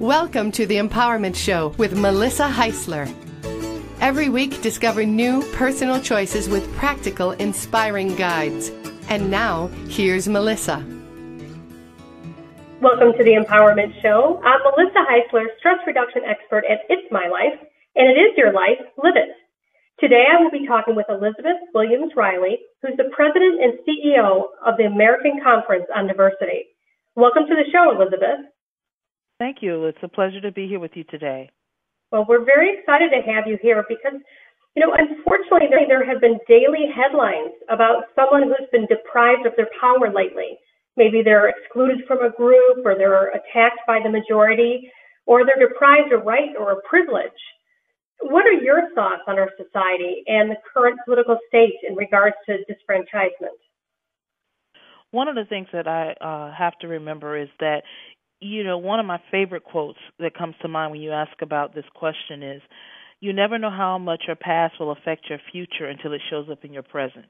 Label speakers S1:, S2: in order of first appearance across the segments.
S1: Welcome to the Empowerment Show with Melissa Heisler. Every week, discover new personal choices with practical, inspiring guides. And now, here's Melissa.
S2: Welcome to the Empowerment Show. I'm Melissa Heisler, stress reduction expert at It's My Life, and it is your life. Live it. Today, I will be talking with Elizabeth Williams-Riley, who's the president and CEO of the American Conference on Diversity. Welcome to the show, Elizabeth.
S3: Thank you. It's a pleasure to be here with you today.
S2: Well, we're very excited to have you here because, unfortunately, there have been daily headlines about someone who's been deprived of their power lately. Maybe they're excluded from a group, or they're attacked by the majority, or they're deprived of right or a privilege. What are your thoughts on our society and the current political state in regards to disfranchisement?
S3: One of the things that I have to remember is that, one of my favorite quotes that comes to mind when you ask about this question is, you never know how much your past will affect your future until it shows up in your present.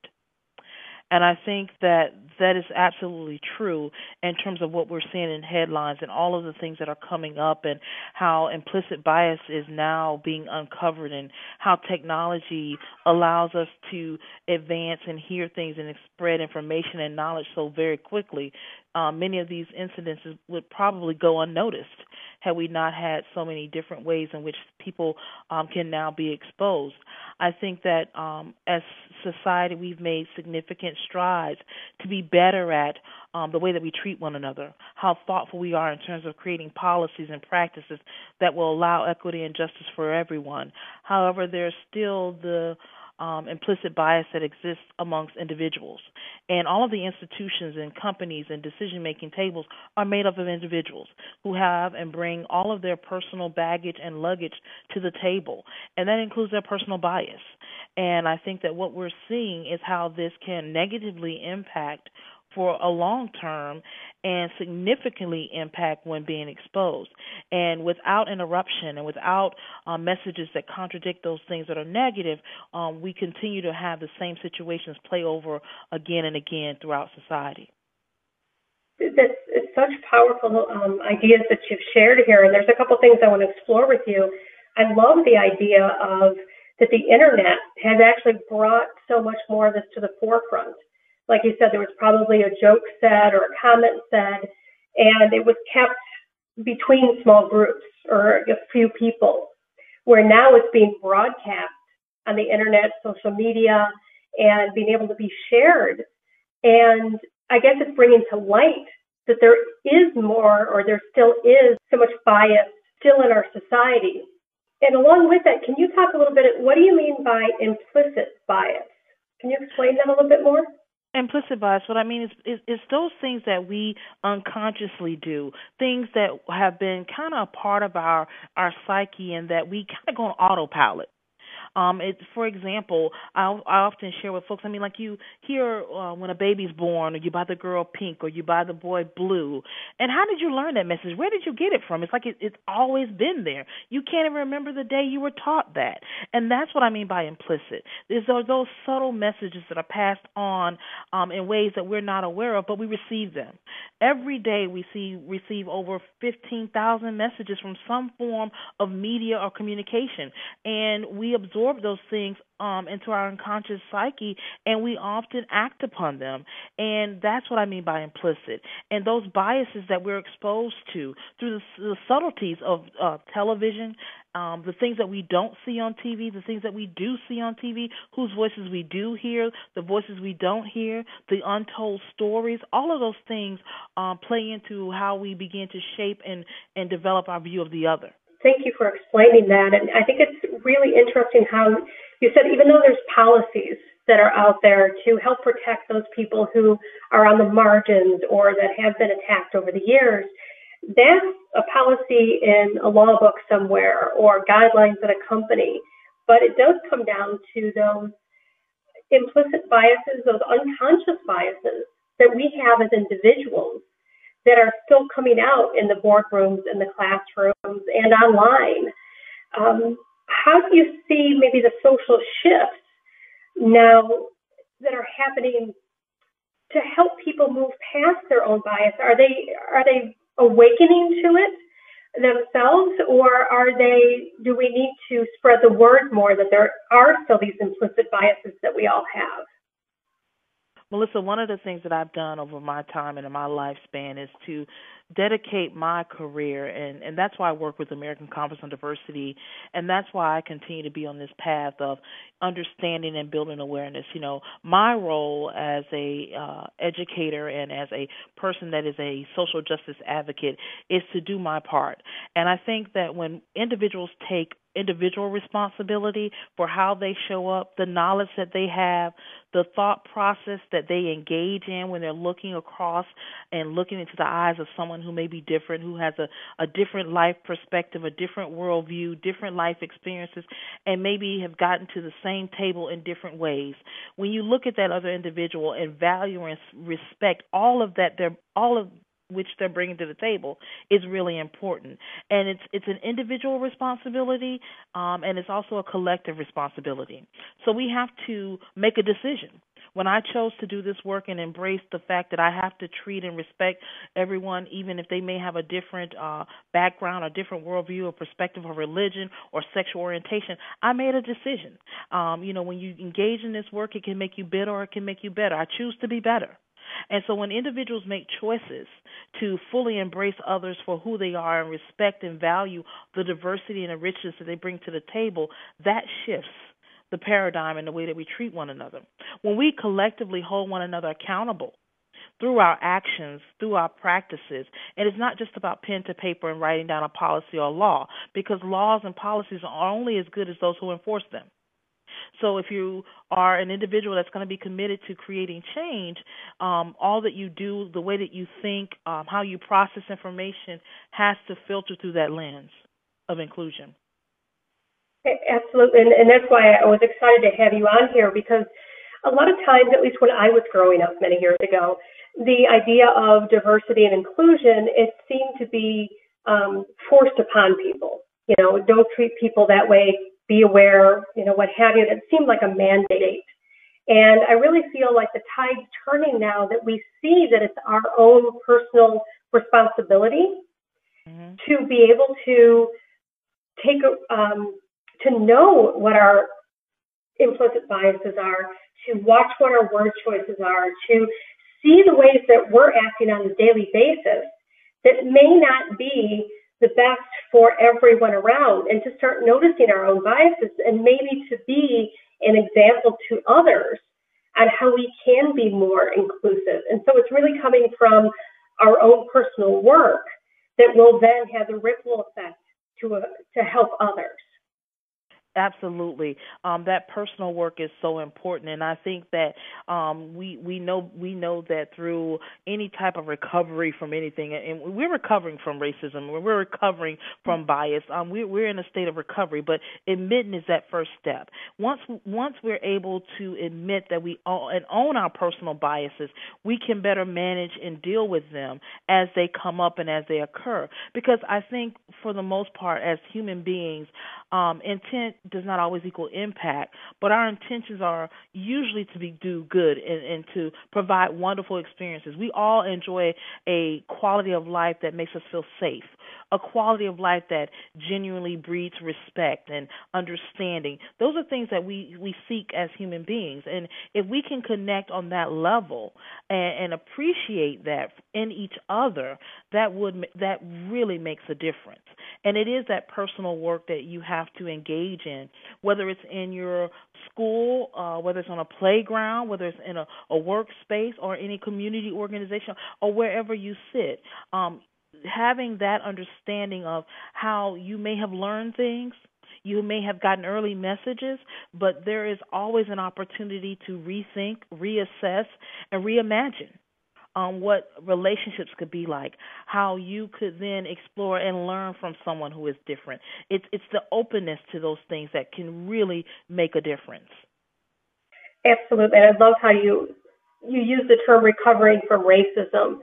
S3: And I think that is absolutely true in terms of what we're seeing in headlines and all of the things that are coming up and how implicit bias is now being uncovered and how technology allows us to advance and hear things and spread information and knowledge so very quickly. Many of these incidences would probably go unnoticed had we not had so many different ways in which people can now be exposed. I think that as society, we've made significant strides to be better at the way that we treat one another, how thoughtful we are in terms of creating policies and practices that will allow equity and justice for everyone. However, there's still the implicit bias that exists amongst individuals. And all of the institutions and companies and decision-making tables are made up of individuals who have and bring all of their personal baggage and luggage to the table, and that includes their personal bias. And I think that what we're seeing is how this can negatively impact for a long term and significantly impact when being exposed. And without interruption and without messages that contradict those things that are negative, we continue to have the same situations play over again and again throughout society.
S2: It's such powerful ideas that you've shared here, and there's a couple things I want to explore with you. I love the idea of that the internet has actually brought so much more of this to the forefront. Like you said, there was probably a joke said or a comment said, and it was kept between small groups or a few people, where now it's being broadcast on the internet, social media, and being able to be shared. And I guess it's bringing to light that there is more, or there still is so much bias still in our society. And along with that, can you talk a little bit, what do you mean by implicit bias? Can you explain that a little bit more?
S3: Implicit bias, what I mean is those things that we unconsciously do, things that have been kind of a part of our psyche and that we kind of go on autopilot. For example, I often share with folks, like you hear when a baby's born, or you buy the girl pink, or you buy the boy blue. And how did you learn that message? Where did you get it from? It's like it's always been there. You can't even remember the day you were taught that. And that's what I mean by implicit. Those subtle messages that are passed on in ways that we're not aware of, but we receive them. Every day we receive over 15,000 messages from some form of media or communication, and we absorb those things into our unconscious psyche, and we often act upon them. And that's what I mean by implicit. And those biases that we're exposed to through the subtleties of television, the things that we don't see on TV, the things that we do see on TV, whose voices we do hear, the voices we don't hear, the untold stories, all of those things play into how we begin to shape and develop our view of the other.
S2: Thank you for explaining that. And I think it's really interesting how you said even though there's policies that are out there to help protect those people who are on the margins or that have been attacked over the years, that's a policy in a law book somewhere or guidelines at a company. But it does come down to those implicit biases, those unconscious biases that we have as individuals that are still coming out in the boardrooms, in the classrooms, and online. How do you see maybe the social shifts now that are happening to help people move past their own bias? Are they awakening to it? themselves, or do we need to spread the word more that there are still these implicit biases that we all have?
S3: Melissa, one of the things that I've done over my time and in my lifespan is to dedicate my career, and that's why I work with the American Conference on Diversity, and that's why I continue to be on this path of understanding and building awareness. My role as a educator and as a person that is a social justice advocate is to do my part. And I think that when individuals take individual responsibility for how they show up, the knowledge that they have, the thought process that they engage in when they're looking across and looking into the eyes of someone who may be different, who has a different life perspective, a different worldview, different life experiences, and maybe have gotten to the same table in different ways. When you look at that other individual and value and respect all of which they're bringing to the table is really important. And it's an individual responsibility, and it's also a collective responsibility. So we have to make a decision. When I chose to do this work and embrace the fact that I have to treat and respect everyone, even if they may have a different background or different worldview or perspective or religion or sexual orientation, I made a decision. When you engage in this work, it can make you bitter or it can make you better. I choose to be better. And so when individuals make choices to fully embrace others for who they are and respect and value the diversity and the richness that they bring to the table, that shifts the paradigm in the way that we treat one another. When we collectively hold one another accountable through our actions, through our practices, and it's not just about pen to paper and writing down a policy or law, because laws and policies are only as good as those who enforce them. So if you are an individual that's going to be committed to creating change, all that you do, the way that you think, how you process information has to filter through that lens of inclusion.
S2: Absolutely, and that's why I was excited to have you on here, because a lot of times, at least when I was growing up many years ago, the idea of diversity and inclusion, it seemed to be forced upon people. Don't treat people that way, be aware, what have you. It seemed like a mandate. And I really feel like the tide's turning now that we see that it's our own personal responsibility to be able to take to know what our implicit biases are, to watch what our word choices are, to see the ways that we're acting on a daily basis that may not be the best for everyone around, and to start noticing our own biases and maybe to be an example to others on how we can be more inclusive. And so it's really coming from our own personal work that will then have the ripple effect to help others.
S3: Absolutely. That personal work is so important, and I think that we know that through any type of recovery from anything, and we're recovering from racism, we're recovering from bias. We're in a state of recovery, but admitting is that first step. Once we're able to admit that we own our personal biases, we can better manage and deal with them as they come up and as they occur. Because I think for the most part, as human beings, intent does not always equal impact, but our intentions are usually to do good and to provide wonderful experiences. We all enjoy a quality of life that makes us feel safe, a quality of life that genuinely breeds respect and understanding. Those are things that we seek as human beings, and if we can connect on that level and appreciate that in each other, that really makes a difference. And it is that personal work that you have to engage in, whether it's in your school, whether it's on a playground, whether it's in a workspace or any community organization or wherever you sit. Having that understanding of how you may have learned things, you may have gotten early messages, but there is always an opportunity to rethink, reassess, and reimagine what relationships could be like, how you could then explore and learn from someone who is different. It's the openness to those things that can really make a difference.
S2: Absolutely. And I love how you use the term recovering from racism,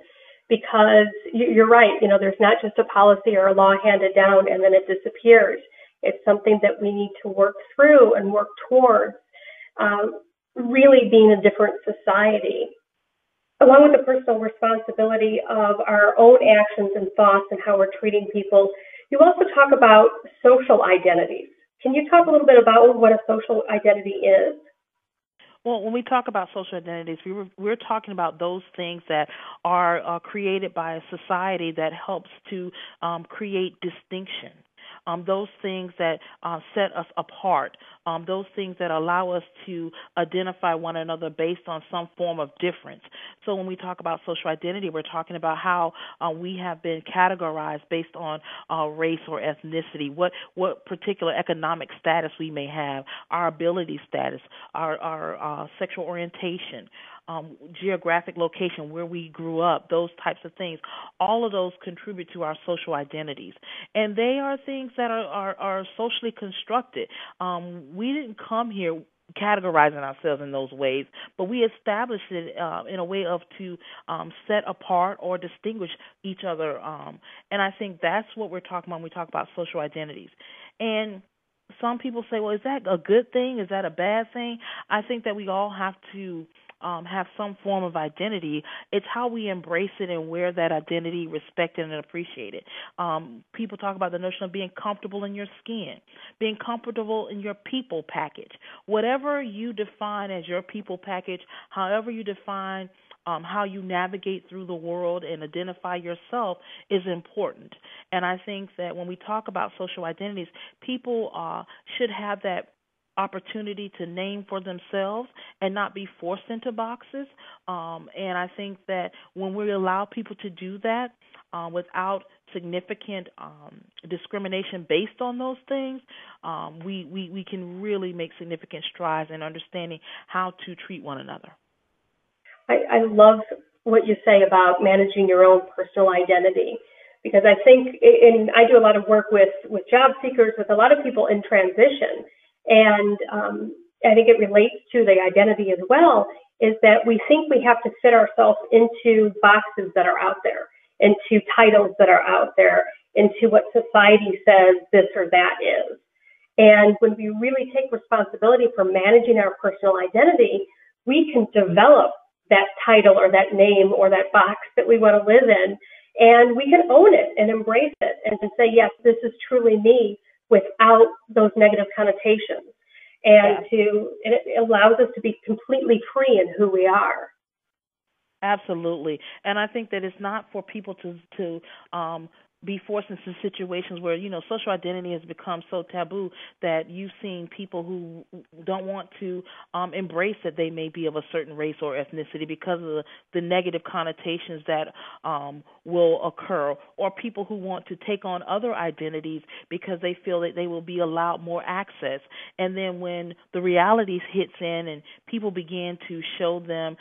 S2: because you're right. There's not just a policy or a law handed down and then it disappears. It's something that we need to work through and work towards really being a different society. Along with the personal responsibility of our own actions and thoughts and how we're treating people, You also talk about social identities. Can you talk a little bit about what a social identity is?
S3: Well, when we talk about social identities, we're talking about those things that are created by a society that helps to create distinction. Those things that set us apart, those things that allow us to identify one another based on some form of difference. So when we talk about social identity, we're talking about how we have been categorized based on race or ethnicity, what particular economic status we may have, our ability status, our sexual orientation, geographic location, where we grew up, those types of things. All of those contribute to our social identities. And they are things that are socially constructed. We didn't come here categorizing ourselves in those ways, but we established it in a way of to set apart or distinguish each other. And I think that's what we're talking about when we talk about social identities. And some people say, well, is that a good thing? Is that a bad thing? I think that we all have to have some form of identity. It's how we embrace it and wear that identity, respect it, and appreciate it. People talk about the notion of being comfortable in your skin, being comfortable in your people package. Whatever you define as your people package, however you define how you navigate through the world and identify yourself is important. And I think that when we talk about social identities, people should have that opportunity to name for themselves and not be forced into boxes. And I think that when we allow people to do that without significant discrimination based on those things, we can really make significant strides in understanding how to treat one another.
S2: I love what you say about managing your own personal identity, because I think, and I do a lot of work with job seekers, with a lot of people in transition, and I think it relates to the identity as well, is that we think we have to fit ourselves into boxes that are out there, into titles that are out there, into what society says this or that is. And when we really take responsibility for managing our personal identity, we can develop that title or that name or that box that we want to live in, and we can own it and embrace it and say, yes, this is truly me, without those negative connotations. And it allows us to be completely free in who we are.
S3: Absolutely. And I think that it's not for people to be forced into situations where, social identity has become so taboo that you've seen people who don't want to embrace that they may be of a certain race or ethnicity because of the negative connotations that will occur, or people who want to take on other identities because they feel that they will be allowed more access. And then when the realities hits in and people begin to show them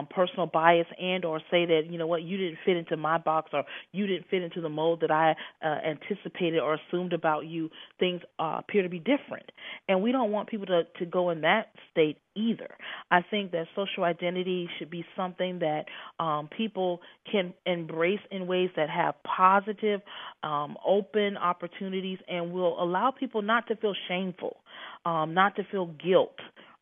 S3: personal bias and or say that, you didn't fit into my box, or you didn't fit into the mold that I anticipated or assumed about you, things appear to be different. And we don't want people to go in that state either. I think that social identity should be something that people can embrace in ways that have positive, open opportunities and will allow people not to feel shameful, not to feel guilt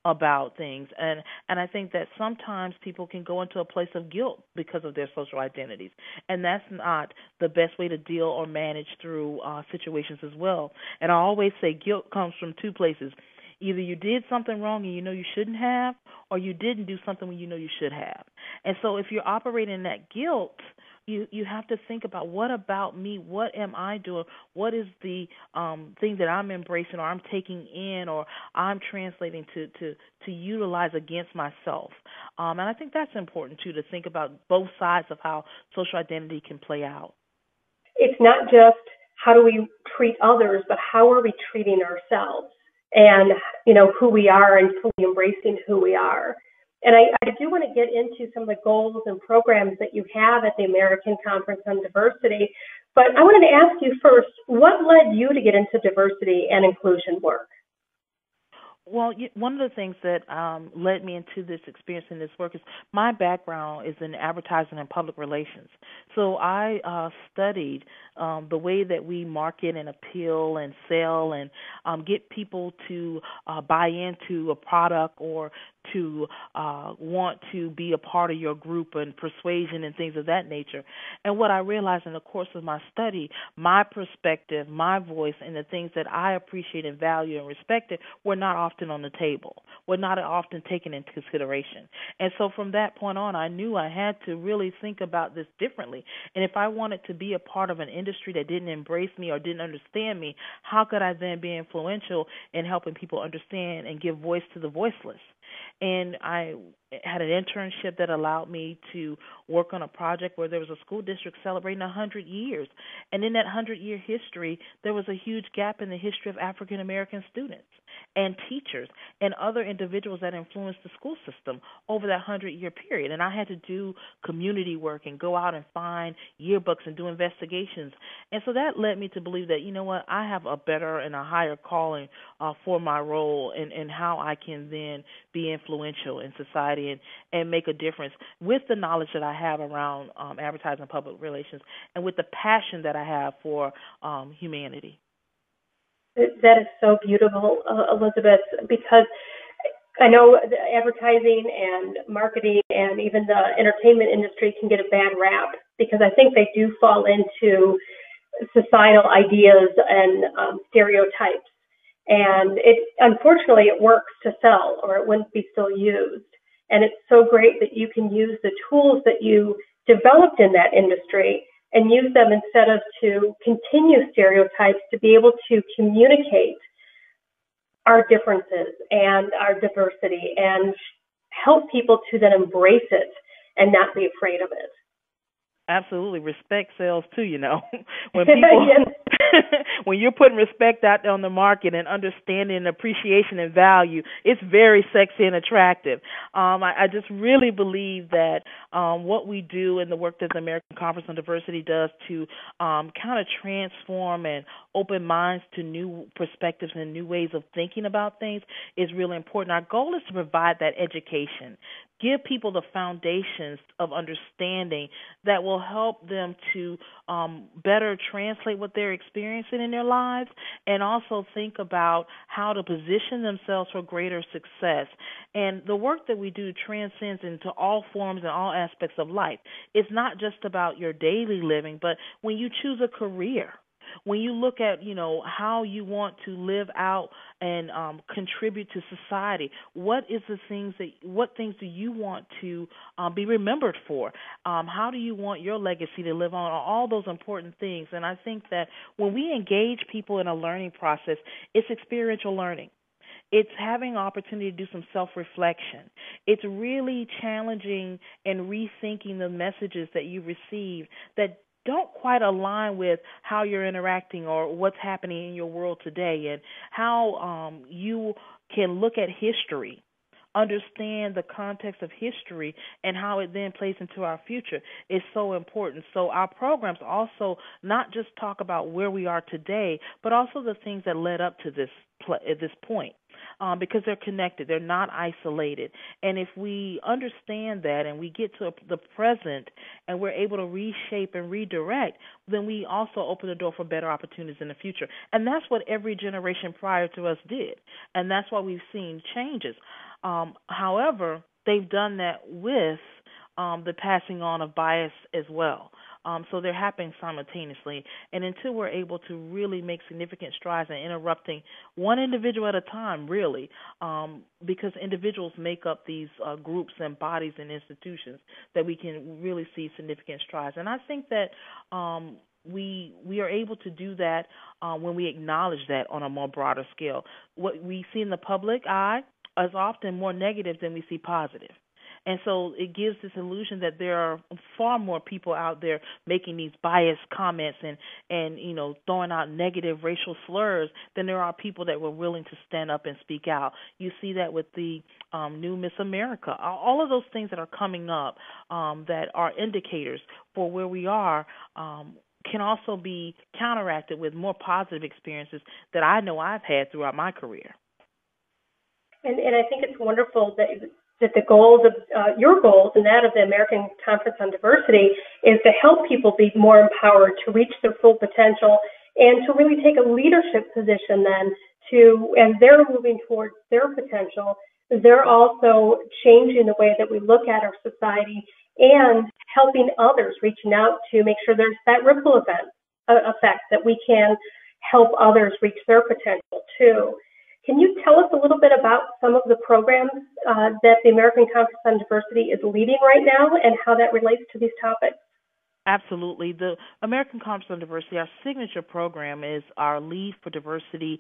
S3: about things. And I think that sometimes people can go into a place of guilt because of their social identities, and that's not the best way to deal or manage through situations as well. And I always say guilt comes from two places. Either you did something wrong and you shouldn't have, or you didn't do something when you should have. And so if you're operating in that guilt, you have to think about, what about me? What am I doing? What is the thing that I'm embracing or I'm taking in or I'm translating to utilize against myself? And I think that's important, too, to think about both sides of how social identity can play out.
S2: It's not just how do we treat others, but how are we treating ourselves? And, who we are and fully embracing who we are. And I do want to get into some of the goals and programs that you have at the American Conference on Diversity. But I wanted to ask you first, what led you to get into diversity and inclusion work?
S3: Well, one of the things that led me into this experience in this work is my background is in advertising and public relations. So I studied the way that we market and appeal and sell and get people to buy into a product or to want to be a part of your group and persuasion and things of that nature. And what I realized in the course of my study, my perspective, my voice, and the things that I appreciate and value and respected were not often on the table, were not often taken into consideration. And so from that point on, I knew I had to really think about this differently. And if I wanted to be a part of an industry that didn't embrace me or didn't understand me, how could I then be influential in helping people understand and give voice to the voiceless? And I had an internship that allowed me to work on a project where there was a school district celebrating 100 years. And in that 100-year history, there was a huge gap in the history of African American students and teachers and other individuals that influenced the school system over that 100-year period. And I had to do community work and go out and find yearbooks and do investigations. And so that led me to believe that, you know what, I have a better and a higher calling for my role and how I can then be influential in society and make a difference with the knowledge that I have around advertising and public relations and with the passion that I have for humanity.
S2: That is so beautiful, Elizabeth, because I know the advertising and marketing and even the entertainment industry can get a bad rap because I think they do fall into societal ideas and stereotypes. And unfortunately, it works to sell or it wouldn't be still used. And it's so great that you can use the tools that you developed in that industry and use them instead of to continue stereotypes to be able to communicate our differences and our diversity and help people to then embrace it and not be afraid of it.
S3: Absolutely. Respect sells too, when people when you're putting respect out there on the market and understanding and appreciation and value, it's very sexy and attractive. I just really believe that what we do and the work that the American Conference on Diversity does to kind of transform and open minds to new perspectives and new ways of thinking about things is really important. Our goal is to provide that education, give people the foundations of understanding that will help them to better translate what they're experiencing in their lives and also think about how to position themselves for greater success. And the work that we do transcends into all forms and all aspects of life. It's not just about your daily living, but when you choose a career, when you look at, how you want to live out and contribute to society, what things do you want to be remembered for? How do you want your legacy to live on? All those important things. And I think that when we engage people in a learning process, it's experiential learning. It's having opportunity to do some self-reflection. It's really challenging and rethinking the messages that you receive that don't quite align with how you're interacting or what's happening in your world today, and how you can look at history, understand the context of history, and how it then plays into our future is so important. So our programs also not just talk about where we are today, but also the things that led up to this point. Because they're connected. They're not isolated. And if we understand that and we get to the present and we're able to reshape and redirect, then we also open the door for better opportunities in the future. And that's what every generation prior to us did. And that's why we've seen changes. However, they've done that with the passing on of bias as well. So they're happening simultaneously. And until we're able to really make significant strides in interrupting one individual at a time, really, because individuals make up these groups and bodies and institutions, that we can really see significant strides. And I think that we are able to do that when we acknowledge that on a more broader scale. What we see in the public eye is often more negative than we see positive. And so it gives this illusion that there are far more people out there making these biased comments and throwing out negative racial slurs than there are people that were willing to stand up and speak out. You see that with the new Miss America. All of those things that are coming up that are indicators for where we are can also be counteracted with more positive experiences that I know I've had throughout my career.
S2: And I think it's wonderful that the goals of your goals and that of the American Conference on Diversity is to help people be more empowered to reach their full potential and to really take a leadership position then to, as they're moving towards their potential, they're also changing the way that we look at our society and helping others, reaching out to make sure there's that ripple effect that we can help others reach their potential too. Can you tell us a little bit about some of the programs that the American Conference on Diversity is leading right now and how that relates to these topics?
S3: Absolutely. The American Conference on Diversity, our signature program, is our Lead for Diversity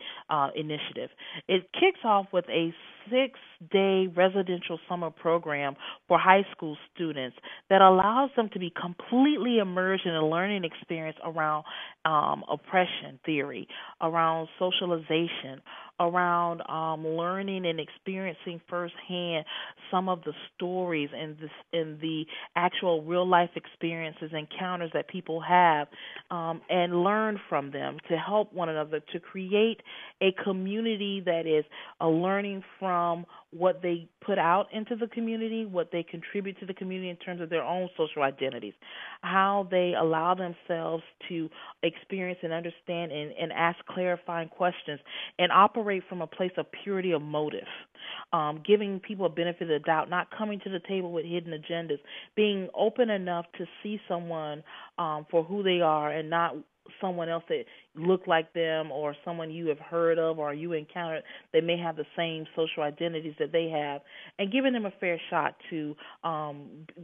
S3: initiative. It kicks off with a 6-day residential summer program for high school students that allows them to be completely immersed in a learning experience around oppression theory, around socialization, around learning and experiencing firsthand some of the stories and the actual real life experiences, encounters that people have, and learn from them to help one another to create a community that is a learning from what they put out into the community, what they contribute to the community in terms of their own social identities, how they allow themselves to experience and understand and ask clarifying questions and operate from a place of purity of motive, giving people a benefit of the doubt, not coming to the table with hidden agendas, being open enough to see someone for who they are and not someone else that look like them or someone you have heard of or you encountered that may have the same social identities that they have, and giving them a fair shot to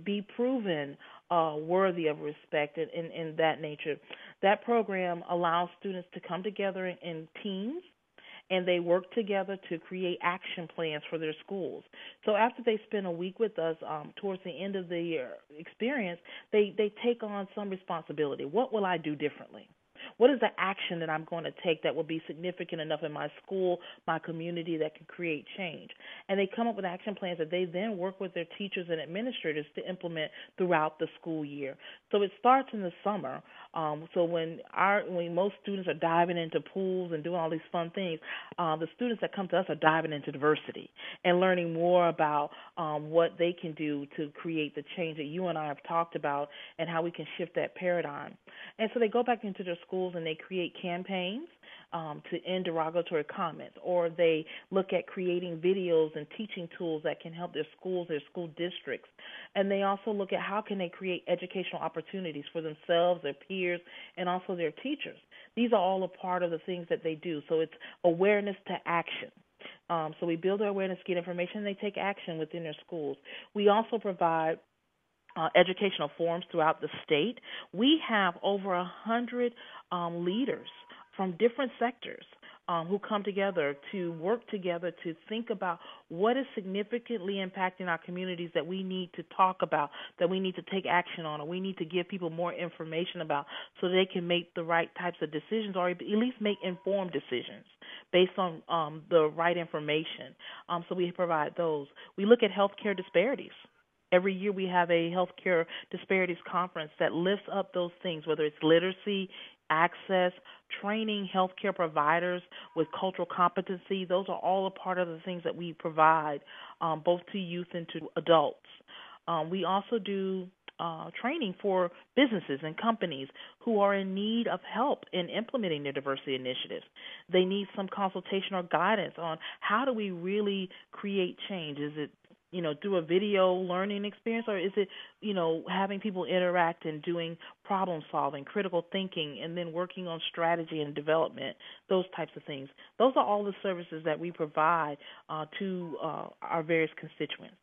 S3: be proven worthy of respect and in that nature. That program allows students to come together in teams, and they work together to create action plans for their schools. So after they spend a week with us, towards the end of the experience, they take on some responsibility. What will I do differently? What is the action that I'm going to take that will be significant enough in my school, my community, that can create change? And they come up with action plans that they then work with their teachers and administrators to implement throughout the school year. So it starts in the summer. So when most students are diving into pools and doing all these fun things, the students that come to us are diving into diversity and learning more about what they can do to create the change that you and I have talked about and how we can shift that paradigm. And so they go back into their schools and they create campaigns to end derogatory comments, or they look at creating videos and teaching tools that can help their schools, their school districts. And they also look at how can they create educational opportunities for themselves, their peers, and also their teachers. These are all a part of the things that they do. So it's awareness to action. So we build their awareness, get information, and they take action within their schools. We also provide educational forums throughout the state. We have over 100 leaders from different sectors who come together to work together to think about what is significantly impacting our communities that we need to talk about, that we need to take action on, or we need to give people more information about so they can make the right types of decisions, or at least make informed decisions based on the right information. So we provide those. We look at healthcare disparities. Every year we have a healthcare disparities conference that lifts up those things, whether it's literacy, access, training healthcare providers with cultural competency. Those are all a part of the things that we provide both to youth and to adults. We also do training for businesses and companies who are in need of help in implementing their diversity initiatives. They need some consultation or guidance on how do we really create change. Is it through a video learning experience, or is it, having people interact and doing problem solving, critical thinking, and then working on strategy and development, those types of things. Those are all the services that we provide to our various constituents.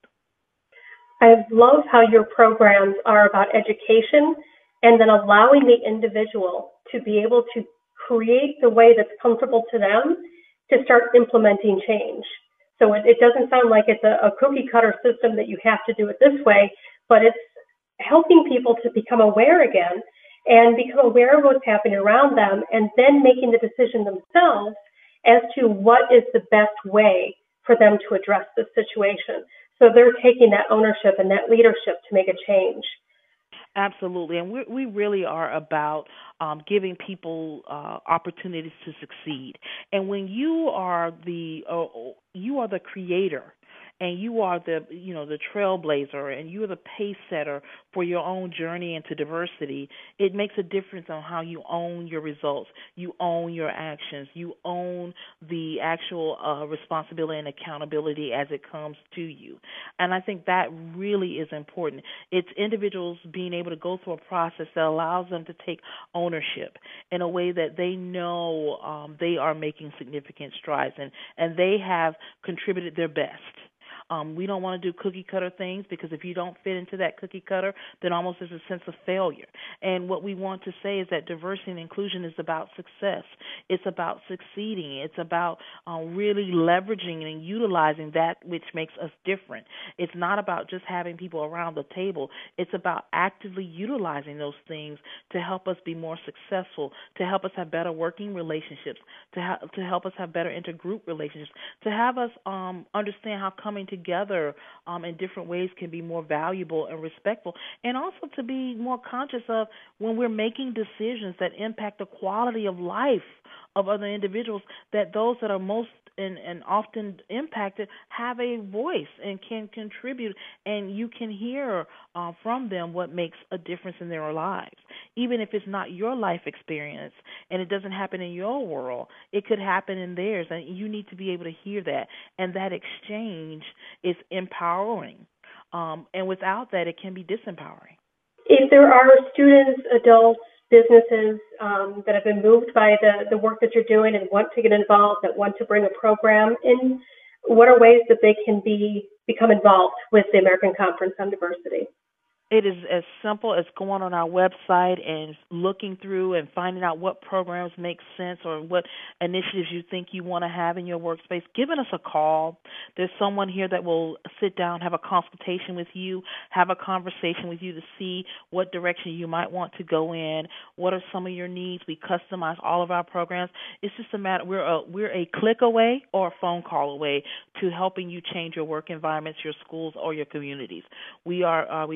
S2: I love how your programs are about education and then allowing the individual to be able to create the way that's comfortable to them to start implementing change. So it doesn't sound like it's a cookie cutter system that you have to do it this way, but it's helping people to become aware again and become aware of what's happening around them and then making the decision themselves as to what is the best way for them to address the situation. So they're taking that ownership and that leadership to make a change.
S3: Absolutely, and we really are about giving people opportunities to succeed. And when you are the creator, and you are the trailblazer, and you are the pace setter for your own journey into diversity, it makes a difference on how you own your results, you own your actions, you own the actual responsibility and accountability as it comes to you. And I think that really is important. It's individuals being able to go through a process that allows them to take ownership in a way that they know they are making significant strides, and they have contributed their best. We don't want to do cookie cutter things, because if you don't fit into that cookie cutter, then almost there's a sense of failure. And what we want to say is that diversity and inclusion is about success. It's about succeeding. It's about really leveraging and utilizing that which makes us different. It's not about just having people around the table. It's about actively utilizing those things to help us be more successful, to help us have better working relationships, to help us have better intergroup relationships, to have us understand how coming together in different ways can be more valuable and respectful, and also to be more conscious of when we're making decisions that impact the quality of life of other individuals, that those that are most and often impacted have a voice and can contribute, and you can hear from them what makes a difference in their lives. Even if it's not your life experience and it doesn't happen in your world, it could happen in theirs, and you need to be able to hear that. And that exchange is empowering. And without that, it can be disempowering.
S2: If there are students, adults, businesses that have been moved by the work that you're doing and want to get involved, that want to bring a program in, what are ways that they can become involved with the American Conference on Diversity?
S3: It is as simple as going on our website and looking through and finding out what programs make sense or what initiatives you think you want to have in your workspace. Giving us a call. There's someone here that will sit down, have a consultation with you, have a conversation with you to see what direction you might want to go in. What are some of your needs? We customize all of our programs. It's just a matter. We're a click away or a phone call away to helping you change your work environments, your schools, or your communities. We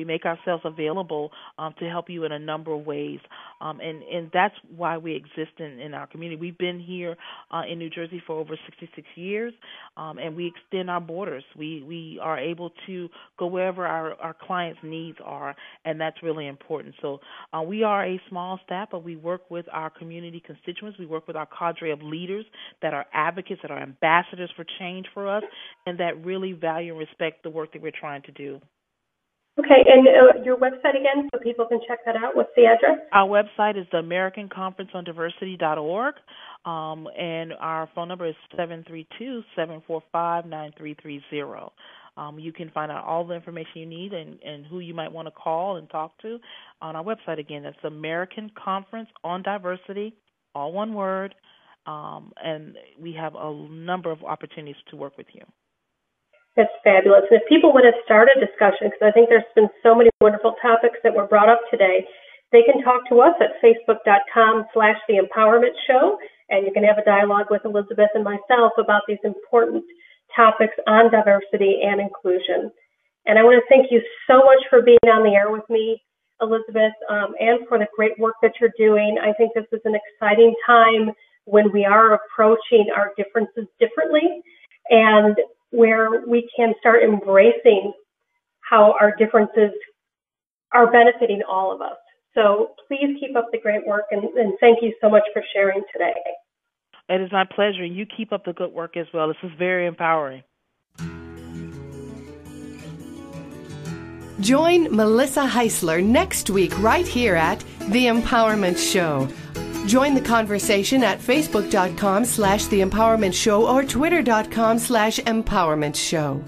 S3: make ourselves available to help you in a number of ways, and that's why we exist in our community. We've been here in New Jersey for over 66 years, and we extend our borders. We are able to go wherever our clients' needs are, and that's really important. So we are a small staff, but we work with our community constituents. We work with our cadre of leaders that are advocates, that are ambassadors for change for us, and that really value and respect the work that we're trying to do.
S2: Okay, and your website again, so people can check that out. What's the address?
S3: Our website is the AmericanConferenceOnDiversity.org, and our phone number is 732-745-9330. You can find out all the information you need and who you might want to call and talk to on our website. Again, that's the American Conference on Diversity, all one word, and we have a number of opportunities to work with you.
S2: That's fabulous. And if people want to start a discussion, because I think there's been so many wonderful topics that were brought up today, they can talk to us at facebook.com/The Empowerment Show, and you can have a dialogue with Elizabeth and myself about these important topics on diversity and inclusion. And I want to thank you so much for being on the air with me, Elizabeth, and for the great work that you're doing. I think this is an exciting time when we are approaching our differences differently, and where we can start embracing how our differences are benefiting all of us. So please keep up the great work, and thank you so much for sharing today.
S3: It is my pleasure. You keep up the good work as well. This is very empowering.
S1: Join Melissa Heisler next week right here at The Empowerment Show. Join the conversation at facebook.com/The Empowerment Show or twitter.com/Empowerment Show.